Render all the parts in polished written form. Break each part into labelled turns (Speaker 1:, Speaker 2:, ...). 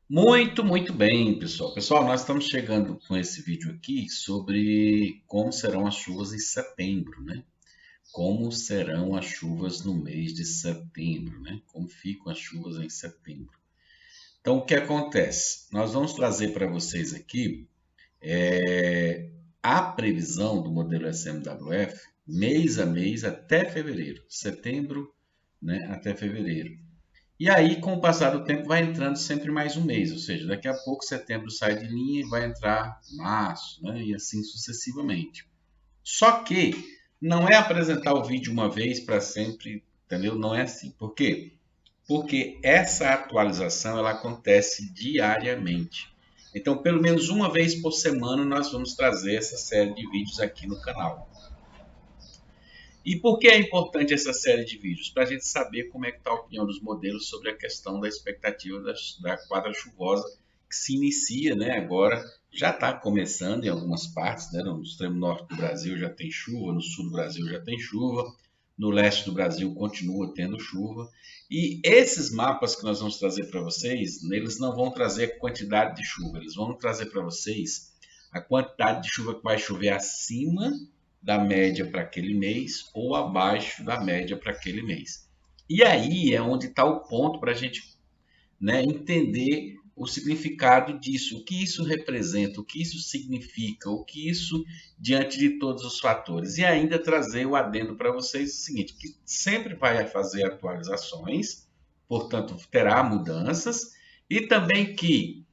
Speaker 1: Muito bem, pessoal. Pessoal, nós estamos chegando com esse vídeo aqui sobre como serão as chuvas em setembro, né? Como serão as chuvas no mês de setembro, né? Como ficam as chuvas em setembro. Então, o que acontece? Nós vamos trazer para vocês aqui a previsão do modelo SMWF mês a mês até fevereiro, setembro, né, até fevereiro. E aí, com o passar do tempo, vai entrando sempre mais um mês, ou seja, daqui a pouco setembro sai de linha e vai entrar março, né? E assim sucessivamente. Só que não é apresentar o vídeo uma vez para sempre, entendeu? Não é assim. Por quê? Porque essa atualização ela acontece diariamente. Então, pelo menos uma vez por semana, nós vamos trazer essa série de vídeos aqui no canal. E por que é importante essa série de vídeos? Para a gente saber como é que está a opinião dos modelos sobre a questão da expectativa da quadra chuvosa que se inicia, né? Agora já está começando em algumas partes, né? No extremo norte do Brasil já tem chuva, no sul do Brasil já tem chuva, no leste do Brasil continua tendo chuva. E esses mapas que nós vamos trazer para vocês, eles não vão trazer a quantidade de chuva, eles vão trazer para vocês a quantidade de chuva que vai chover acima da média para aquele mês ou abaixo da média para aquele mês. E aí é onde está o ponto para a gente, né, entender o significado disso, o que isso representa, o que isso significa, o que isso diante de todos os fatores. E ainda trazer o adendo para vocês o seguinte, que sempre vai fazer atualizações, portanto terá mudanças, e também que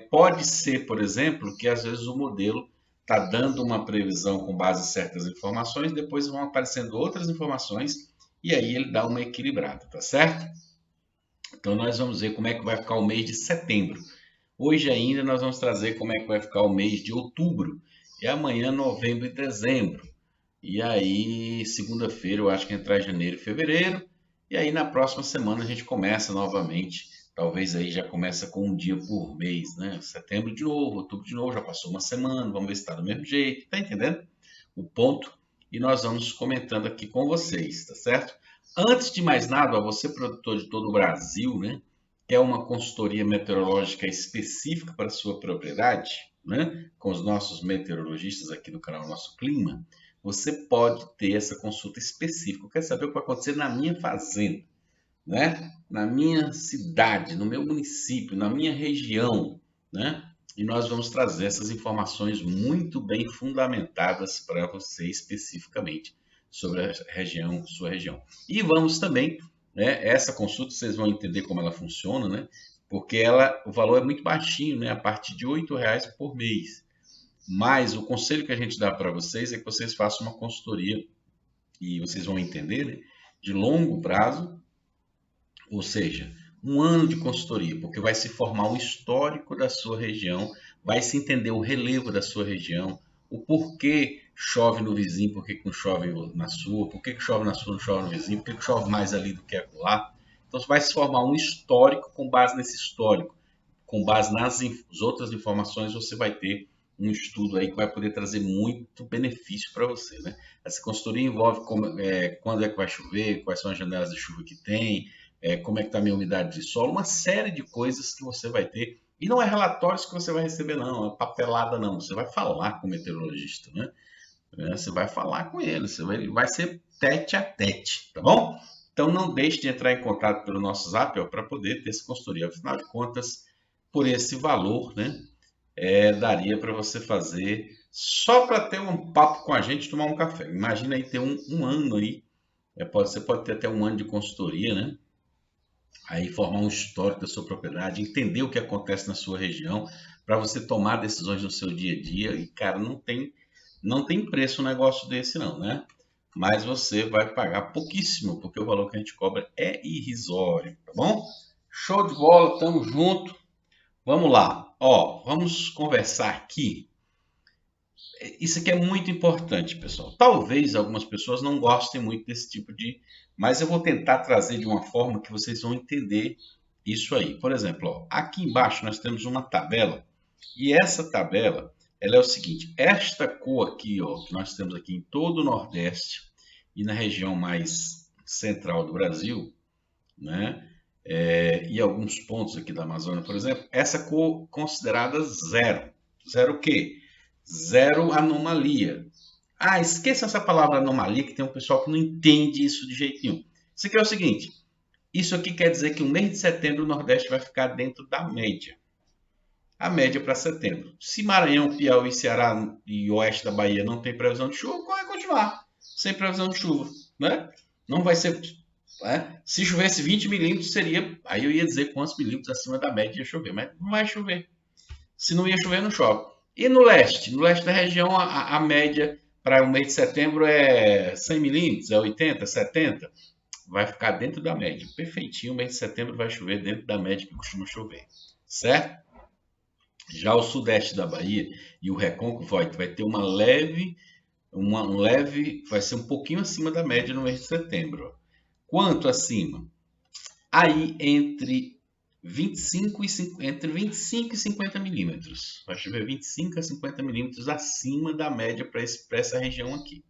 Speaker 1: pode ser, por exemplo, que às vezes o modelo está dando uma previsão com base em certas informações, depois vão aparecendo outras informações e aí ele dá uma equilibrada, tá certo? Então nós vamos ver como é que vai ficar o mês de setembro. Hoje ainda nós vamos trazer como é que vai ficar o mês de outubro e amanhã novembro e dezembro. E aí segunda-feira eu acho que entrar janeiro e fevereiro e aí na próxima semana a gente começa novamente. Talvez aí já começa com um dia por mês, né? Setembro de novo, outubro de novo, já passou uma semana, vamos ver se está do mesmo jeito, tá entendendo? O ponto e nós vamos comentando aqui com vocês, tá certo? Antes de mais nada, ó, você produtor de todo o Brasil, né, quer uma consultoria meteorológica específica para a sua propriedade, né, com os nossos meteorologistas aqui do canal Nosso Clima, você pode ter essa consulta específica. Quer saber o que vai acontecer na minha fazenda, né? Na minha cidade, no meu município, na minha região, né? E nós vamos trazer essas informações muito bem fundamentadas para você especificamente sobre a região, sua região. E vamos também, né? Essa consulta vocês vão entender como ela funciona, né? Porque o valor é muito baixinho, né? A partir de R$ 8 por mês. Mas o conselho que a gente dá para vocês é que vocês façam uma consultoria e vocês vão entender, né? De longo prazo, ou seja, um ano de consultoria, porque vai se formar um histórico da sua região, vai se entender o relevo da sua região, o porquê chove no vizinho, por que não chove na sua, por que chove na sua, não chove no vizinho, por que chove mais ali do que acolá. Então vai se formar um histórico, com base nesse histórico, com base nas outras informações, você vai ter um estudo aí que vai poder trazer muito benefício para você, né? Essa consultoria envolve quando é que vai chover, quais são as janelas de chuva que tem, como é que está a minha umidade de solo, uma série de coisas que você vai ter. E não é relatórios que você vai receber, não, é papelada, não. Você vai falar com o meteorologista, né? Você vai falar com ele, vai ser tete a tete, tá bom? Então não deixe de entrar em contato pelo nosso zap para poder ter essa consultoria. Afinal de contas, por esse valor, né? Daria para você fazer só para ter um papo com a gente, tomar um café. Imagina aí ter um ano aí, você pode ter até um ano de consultoria, né? Aí formar um histórico da sua propriedade, entender o que acontece na sua região, para você tomar decisões no seu dia a dia. E, cara, não tem preço um negócio desse, não, né? Mas você vai pagar pouquíssimo, porque o valor que a gente cobra é irrisório, tá bom? Show de bola, tamo junto. Vamos lá, ó, vamos conversar aqui. Isso aqui é muito importante, pessoal. Talvez algumas pessoas não gostem muito desse tipo de, mas eu vou tentar trazer de uma forma que vocês vão entender isso aí. Por exemplo, ó, aqui embaixo nós temos uma tabela e essa tabela, ela é o seguinte: esta cor aqui, ó, que nós temos aqui em todo o Nordeste e na região mais central do Brasil, né? e alguns pontos aqui da Amazônia, por exemplo, essa cor considerada zero. Zero o quê? Zero anomalia. Ah, esqueça essa palavra anomalia, que tem um pessoal que não entende isso de jeito nenhum. Isso aqui é o seguinte, isso aqui quer dizer que o mês de setembro o Nordeste vai ficar dentro da média. A média para setembro. Se Maranhão, Piauí, Ceará e Oeste da Bahia não tem previsão de chuva, vai continuar sem previsão de chuva, né? Não vai ser, né? Se chovesse 20 milímetros seria, aí eu ia dizer quantos milímetros acima da média ia chover, mas não vai chover. Se não ia chover, não chove. E no leste? No leste da região, a média para o mês de setembro é 100 milímetros, é 80, 70. Vai ficar dentro da média. Perfeitinho, o mês de setembro vai chover dentro da média que costuma chover. Certo? Já o sudeste da Bahia e o Recôncavo vai ter vai ser um pouquinho acima da média no mês de setembro. Quanto acima? Aí entre 25 e 50 milímetros. Vai chover 25 a 50 milímetros acima da média para essa região aqui.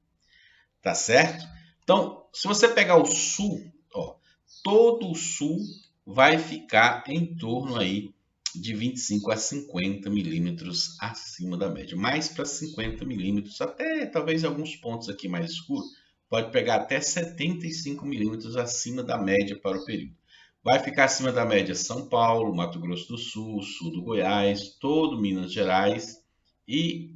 Speaker 1: Tá certo? Então, se você pegar o sul, ó, todo o sul vai ficar em torno aí de 25 a 50 milímetros acima da média. Mais para 50 milímetros, até talvez alguns pontos aqui mais escuros, pode pegar até 75 milímetros acima da média para o período. Vai ficar acima da média São Paulo, Mato Grosso do Sul, sul do Goiás, todo Minas Gerais e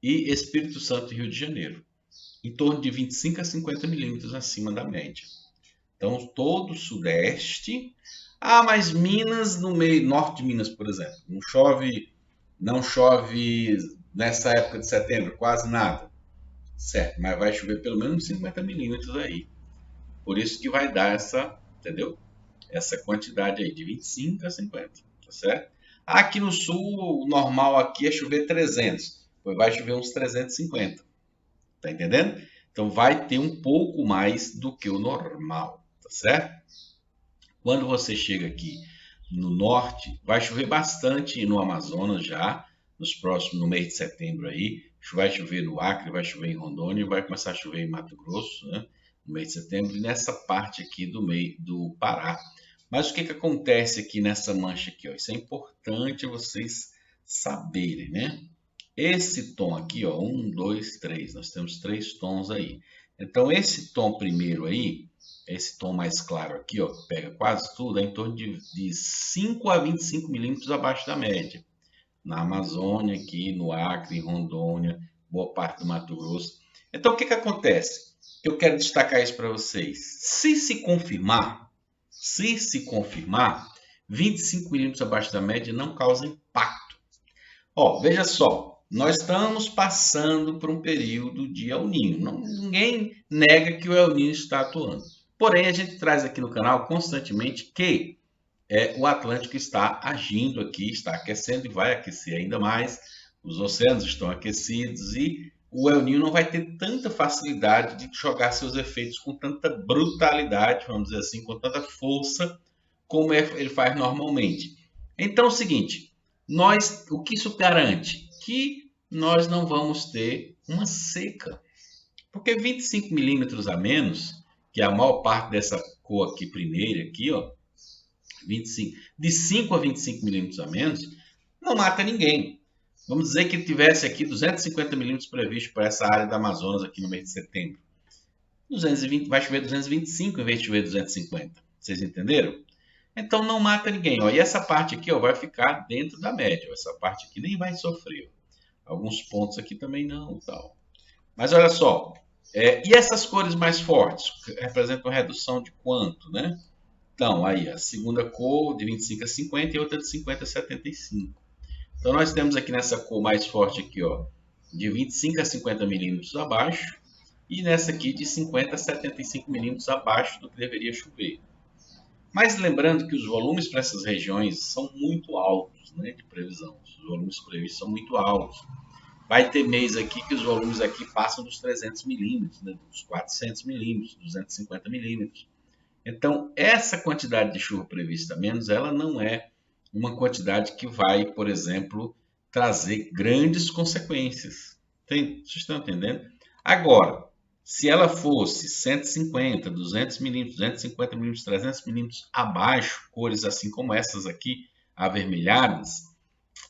Speaker 1: e Espírito Santo e Rio de Janeiro. Em torno de 25 a 50 milímetros acima da média. Então, todo o sudeste. Ah, mas Minas, no meio, norte de Minas, por exemplo, não chove nessa época de setembro, quase nada. Certo, mas vai chover pelo menos 50 milímetros aí. Por isso que vai dar essa, entendeu? Essa quantidade aí, de 25 a 50, tá certo? Aqui no sul, o normal aqui é chover 300, pois vai chover uns 350, tá entendendo? Então vai ter um pouco mais do que o normal, tá certo? Quando você chega aqui no norte, vai chover bastante no Amazonas já, no mês de setembro aí, vai chover no Acre, vai chover em Rondônia, vai começar a chover em Mato Grosso, né? No mês de setembro, e nessa parte aqui do Pará. Mas o que acontece aqui nessa mancha aqui? Ó? Isso é importante vocês saberem, né? Esse tom aqui, ó, 1, 2, 3, nós temos 3 tons aí. Então, esse tom primeiro aí, esse tom mais claro aqui, ó, que pega quase tudo, é em torno de 5 a 25 milímetros abaixo da média. Na Amazônia, aqui, no Acre, em Rondônia, boa parte do Mato Grosso. Então, o que acontece? Eu quero destacar isso para vocês. Se se confirmar, 25 milímetros abaixo da média não causa impacto. Ó, veja só, nós estamos passando por um período de El Niño. Ninguém nega que o El Niño está atuando. Porém, a gente traz aqui no canal constantemente que o Atlântico está agindo aqui, está aquecendo e vai aquecer ainda mais. Os oceanos estão aquecidos e o El Niño não vai ter tanta facilidade de jogar seus efeitos com tanta brutalidade, vamos dizer assim, com tanta força como ele faz normalmente. Então é o seguinte, o que isso garante? Que nós não vamos ter uma seca. Porque 25 milímetros a menos, que é a maior parte dessa cor aqui primeira, aqui, ó, 25, de 5 a 25 milímetros a menos, não mata ninguém. Vamos dizer que tivesse aqui 250 milímetros previsto para essa área da Amazonas aqui no mês de setembro. 220, vai chover 225 em vez de chover 250. Vocês entenderam? Então não mata ninguém. Ó. E essa parte aqui ó, vai ficar dentro da média. Ó. Essa parte aqui nem vai sofrer. Ó. Alguns pontos aqui também não. Tal. Mas olha só. E essas cores mais fortes? Representam redução de quanto? Né? Então, aí a segunda cor de 25 a 50 e outra de 50 a 75. Então nós temos aqui nessa cor mais forte aqui, ó, de 25 a 50 milímetros abaixo e nessa aqui de 50 a 75 milímetros abaixo do que deveria chover. Mas lembrando que os volumes para essas regiões são muito altos, né, de previsão. Os volumes previstos são muito altos. Vai ter mês aqui que os volumes aqui passam dos 300 milímetros, né, dos 400 milímetros, 250 milímetros. Então, essa quantidade de chuva prevista a menos, ela não é uma quantidade que vai, por exemplo, trazer grandes consequências. Vocês estão entendendo? Agora, Se ela fosse 150, 200 milímetros, 250 milímetros, 300 milímetros abaixo, cores assim como essas aqui, avermelhadas,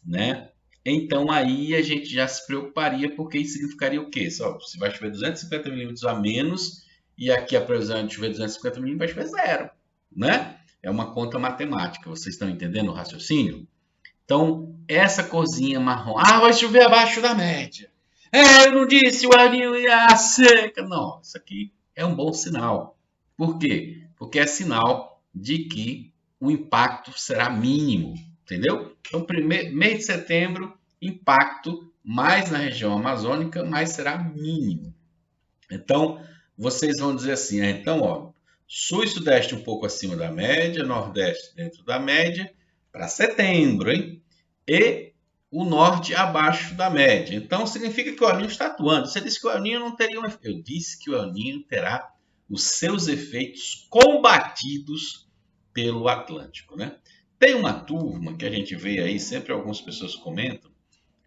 Speaker 1: né? Então aí a gente já se preocuparia, porque isso significaria o quê? Só, se vai chover 250 milímetros a menos, e aqui a previsão de chover 250 milímetros, vai chover zero, né? É uma conta matemática, vocês estão entendendo o raciocínio? Então, essa corzinha marrom, vai chover abaixo da média. Eu não disse o El Niño ia seca. Não, isso aqui é um bom sinal. Por quê? Porque é sinal de que o impacto será mínimo, entendeu? Então, mês de setembro, impacto mais na região amazônica, mas será mínimo. Então, vocês vão dizer assim, então, ó, sul e sudeste um pouco acima da média, nordeste dentro da média, para setembro, hein? E o norte abaixo da média. Então, significa que o El Niño está atuando. Você disse que o El Niño não teria um efeito. Eu disse que o El Niño terá os seus efeitos combatidos pelo Atlântico, né? Tem uma turma que a gente vê aí, sempre algumas pessoas comentam,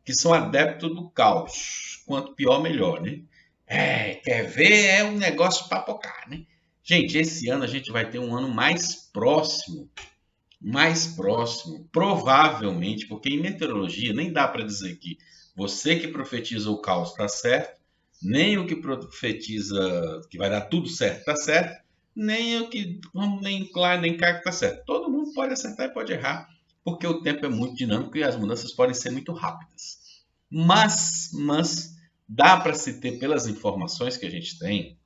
Speaker 1: que são adeptos do caos. Quanto pior, melhor, né? Quer ver? É um negócio papocar, né? Gente, esse ano a gente vai ter um ano mais próximo, provavelmente, porque em meteorologia nem dá para dizer que você que profetiza o caos está certo, nem o que profetiza que vai dar tudo certo está certo, nem o que nem lá nem cá que está certo. Todo mundo pode acertar e pode errar, porque o tempo é muito dinâmico e as mudanças podem ser muito rápidas. Mas dá para se ter, pelas informações que a gente tem,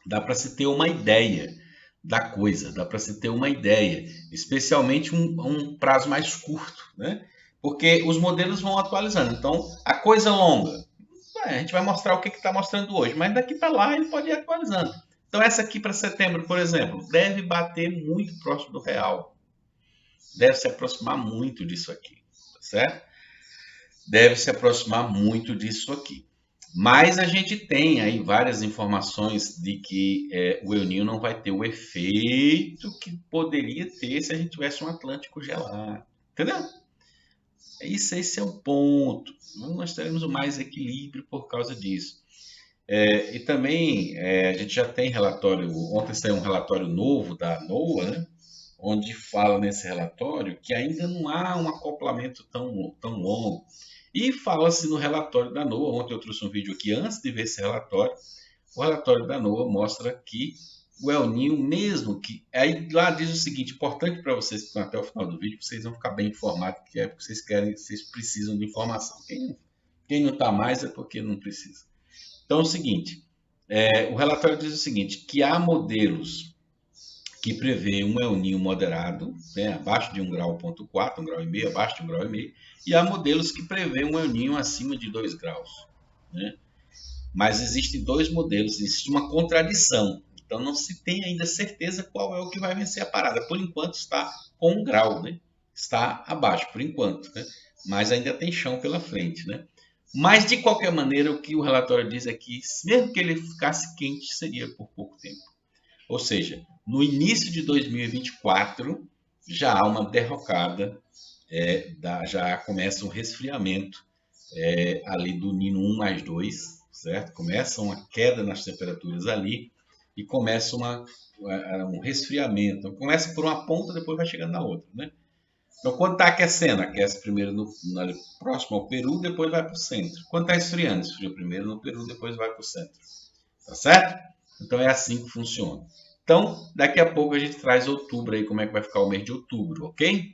Speaker 1: dá para se ter uma ideia da coisa, dá para se ter uma ideia, especialmente um prazo mais curto, né? Porque os modelos vão atualizando. Então, a coisa longa, a gente vai mostrar o que está mostrando hoje, mas daqui para lá ele pode ir atualizando. Então, essa aqui para setembro, por exemplo, deve bater muito próximo do real. Deve se aproximar muito disso aqui, tá certo? Deve se aproximar muito disso aqui. Mas a gente tem aí várias informações de que o El Niño não vai ter o efeito que poderia ter se a gente tivesse um Atlântico gelado. Entendeu? Esse é o ponto. Nós teremos mais equilíbrio por causa disso. E também a gente já tem relatório, ontem saiu um relatório novo da NOAA, né? Onde fala nesse relatório que ainda não há um acoplamento tão longo. E fala-se no relatório da NOAA, ontem eu trouxe um vídeo aqui antes de ver esse relatório, o relatório da NOAA mostra que o El Niño mesmo, que aí lá diz o seguinte, importante para vocês que estão até o final do vídeo, vocês vão ficar bem informados, que é porque vocês precisam de informação. Quem não está mais é porque não precisa. Então é o seguinte, o relatório diz o seguinte, que há modelos que prevê um El Niño moderado, né, abaixo de 1,4 grau, 1,5 grau, abaixo de 1,5 grau, e há modelos que prevê um El Niño acima de 2 graus. Né? Mas existem dois modelos, existe uma contradição. Então não se tem ainda certeza qual é o que vai vencer a parada. Por enquanto está com 1 grau, né? Está abaixo, por enquanto. Né? Mas ainda tem chão pela frente. Né? Mas de qualquer maneira, o que o relatório diz é que, mesmo que ele ficasse quente, seria por pouco tempo. Ou seja, no início de 2024 já há uma derrocada, já começa um resfriamento ali do Nino 1 mais 2, certo? Começa uma queda nas temperaturas ali e começa um resfriamento. Então, começa por uma ponta, depois vai chegando na outra, né? Então, quando está aquecendo, aquece primeiro próximo ao Peru, depois vai para o centro. Quando está esfriando, esfria primeiro no Peru, depois vai para o centro. Tá certo? Então é assim que funciona. Então, daqui a pouco a gente traz outubro aí, como é que vai ficar o mês de outubro, ok?